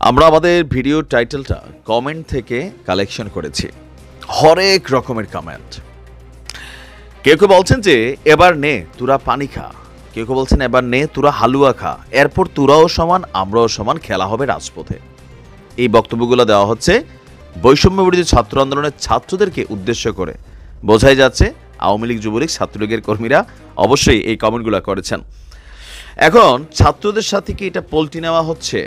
আমরা আমাদের ভিডিও টাইটেলটা কমেন্ট থেকে কালেকশন করেছি, হরেক রকমের কমেন্ট। কেউ কেউ বলছেন যে এবার নে তোরা পানি খা, কেউ কেউ বলছেন এবার নে তোরা হালুয়া খা, এরপর তোরাও সমান আমরাও সমান, খেলা হবে রাজপথে। এই বক্তব্যগুলো দেওয়া হচ্ছে বৈষম্য বিরোধী ছাত্র আন্দোলনের ছাত্রদেরকে উদ্দেশ্য করে। বোঝাই যাচ্ছে আওয়ামী লীগ, যুবলীগ, ছাত্রলীগের কর্মীরা অবশ্যই এই কমেন্টগুলো করেছেন। এখন ছাত্রদের সাথে কি এটা পল্টি নেওয়া হচ্ছে,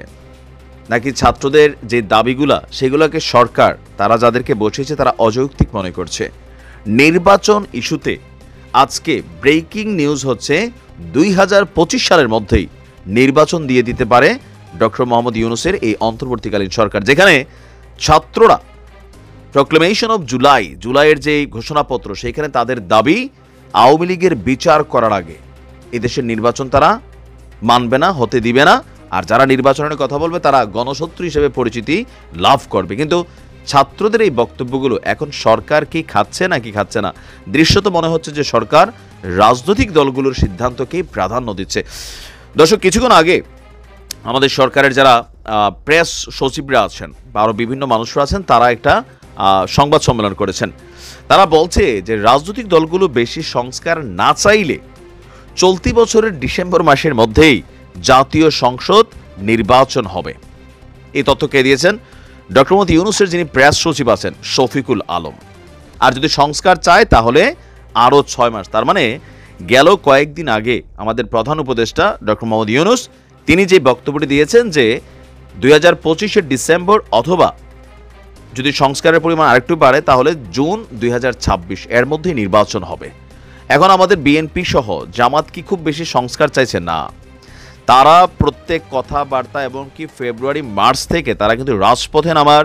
নাকি ছাত্রদের যে দাবিগুলা সেগুলোকে সরকার তারা যাদেরকে বসিয়েছে তারা অযৌক্তিক মনে করছে? নির্বাচন ইস্যুতে আজকে ব্রেকিং নিউজ হচ্ছে 2025 সালের মধ্যেই নির্বাচন দিয়ে দিতে পারে ডক্টর মোহাম্মদ ইউনূসের এই অন্তর্বর্তীকালীন সরকার, যেখানে ছাত্ররা প্রক্লেমেশন অফ জুলাইয়ের যে ঘোষণাপত্র সেখানে তাদের দাবি আওয়ামী লীগের বিচার করার আগে এদেশের নির্বাচন তারা মানবে না, হতে দিবে না। আর যারা নির্বাচনের কথা বলবে তারা গণশত্রু হিসেবে পরিচিতি লাভ করবে। কিন্তু ছাত্রদের এই বক্তব্যগুলো এখন সরকার কি খাচ্ছে নাকি খাচ্ছে না? দৃশ্যত মনে হচ্ছে যে সরকার রাজনৈতিক দলগুলোর সিদ্ধান্তকেই প্রাধান্য দিচ্ছে। দর্শক, কিছুক্ষণ আগে আমাদের সরকারের যারা প্রেস সচিবরা আছেন বা আরও বিভিন্ন মানুষরা আছেন তারা একটা সংবাদ সম্মেলন করেছেন। তারা বলছে যে রাজনৈতিক দলগুলো বেশি সংস্কার না চাইলে চলতি বছরের ডিসেম্বর মাসের মধ্যেই জাতীয় সংসদ নির্বাচন হবে। এই তথ্য কে দিয়েছেন? ডক্টর মোহাম্মদ ইউনূসের যিনি প্রেস সচিব আছেন শফিকুল আলম। আর যদি সংস্কার চায় তাহলে আরও 6 মাস। তার মানে গেল কয়েকদিন আগে আমাদের প্রধান উপদেষ্টা ডক্টর মোহাম্মদ ইউনূস তিনি যে বক্তব্যটি দিয়েছেন যে 2025 ডিসেম্বর অথবা যদি সংস্কারের পরিমাণ আরেকটু বাড়ে তাহলে জুন 2026 এর মধ্যেই নির্বাচন হবে। এখন আমাদের বিএনপি সহ জামাত কি খুব বেশি সংস্কার চাইছে? না, তারা প্রত্যেক কথাবার্তা এবং কি ফেব্রুয়ারি মার্চ থেকে তারা কিন্তু রাজপথে নামার,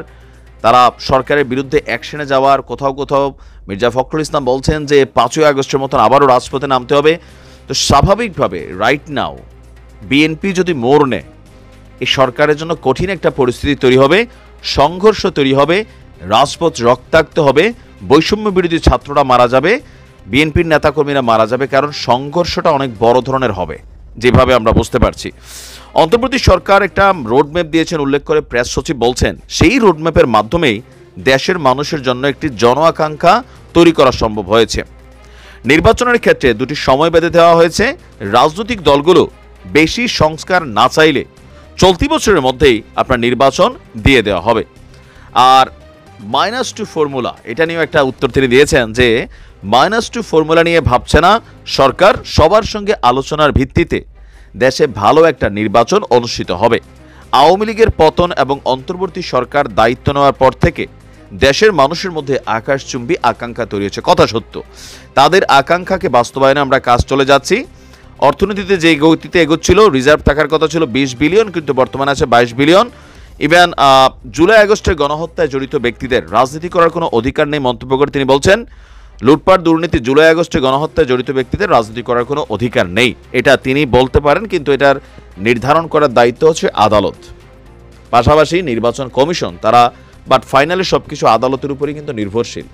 তারা সরকারের বিরুদ্ধে অ্যাকশনে যাওয়ার, কোথাও কোথাও মির্জা ফখরুল ইসলাম বলছেন যে 5ই আগস্টের মতন আবারও রাজপথে নামতে হবে। তো স্বাভাবিকভাবে রাইট নাও বিএনপি যদি মোড় নেয় এই সরকারের জন্য কঠিন একটা পরিস্থিতি তৈরি হবে, সংঘর্ষ তৈরি হবে, রাজপথ রক্তাক্ত হবে, বৈষম্য বিরোধী ছাত্ররা মারা যাবে, বিএনপির নেতাকর্মীরা মারা যাবে, কারণ সংঘর্ষটা অনেক বড় ধরনের হবে যেভাবে আমরা বুঝতে পারছি। অন্তর্বর্তী সরকার একটা রোডম্যাপ দিয়েছেন উল্লেখ করে প্রেস সচিব বলছেন সেই রোডম্যাপের মাধ্যমেই দেশের মানুষের জন্য একটি জন আকাঙ্ক্ষা তৈরি করা সম্ভব হয়েছে। নির্বাচনের ক্ষেত্রে দুটি সময় বেঁধে দেওয়া হয়েছে। রাজনৈতিক দলগুলো বেশি সংস্কার না চাইলে চলতি বছরের মধ্যেই আপনার নির্বাচন দিয়ে দেওয়া হবে। আর -2 ফর্মুলা, এটা নিয়েও একটা উত্তর তিনি দিয়েছেন যে -2 ফর্মুলা নিয়ে ভাবছে না সরকার, সবার সঙ্গে আলোচনার ভিত্তিতে দেশে ভালো একটা নির্বাচন অনুষ্ঠিত হবে। আওয়ামী লীগের পতন এবং অন্তর্বর্তী সরকার দায়িত্ব নেওয়ার পর থেকে দেশের মানুষের মধ্যে আকাশচুম্বী আকাঙ্ক্ষা তৈরি হয়েছে, কথা সত্য। তাদের আকাঙ্ক্ষাকে বাস্তবায়নে আমরা কাজ চলে যাচ্ছি। অর্থনীতিতে যে গতিতে এগোচ্ছিল, রিজার্ভ থাকার কথা ছিল 20 বিলিয়ন, কিন্তু বর্তমানে আছে 22 বিলিয়ন। ইভেন জুলাই আগস্টের গণহত্যায় জড়িত ব্যক্তিদের রাজনীতি করার কোনো অধিকার নেই মন্তব্য করে তিনি বলছেন লুটপাট, দুর্নীতি, জুলাই আগস্টে গণহত্যায় জড়িত ব্যক্তিদের রাজনীতি করার কোনো অধিকার নেই। এটা তিনি বলতে পারেন, কিন্তু এটার নির্ধারণ করার দায়িত্ব হচ্ছে আদালত, পাশাপাশি নির্বাচন কমিশন। তারা বাট ফাইনালি সবকিছু আদালতের উপরই কিন্তু নির্ভরশীল।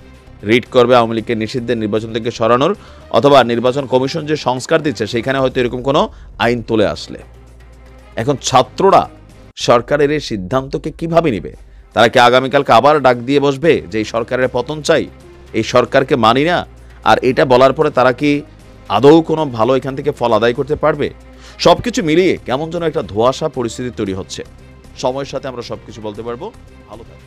রিট করবে আওয়ামী লীগকে নিষিদ্ধের, নির্বাচন থেকে সরানোর, অথবা নির্বাচন কমিশন যে সংস্কার দিচ্ছে সেখানে হয়তো এরকম কোনো আইন তুলে আসলে। এখন ছাত্ররা সরকারের এই সিদ্ধান্তকে কিভাবে নেবে? তারা কি আগামীকালকে আবার ডাক দিয়ে বসবে যে এই সরকারের পতন চাই, এই সরকারকে মানি না? আর এটা বলার পরে তারা কি আদৌ কোনো ভালো এখান থেকে ফল আদায় করতে পারবে? সবকিছু মিলিয়ে কেমন যেন একটা ধোঁয়াশা পরিস্থিতি তৈরি হচ্ছে। সময়ের সাথে আমরা সবকিছু বলতে পারবো। ভালো থাকবে।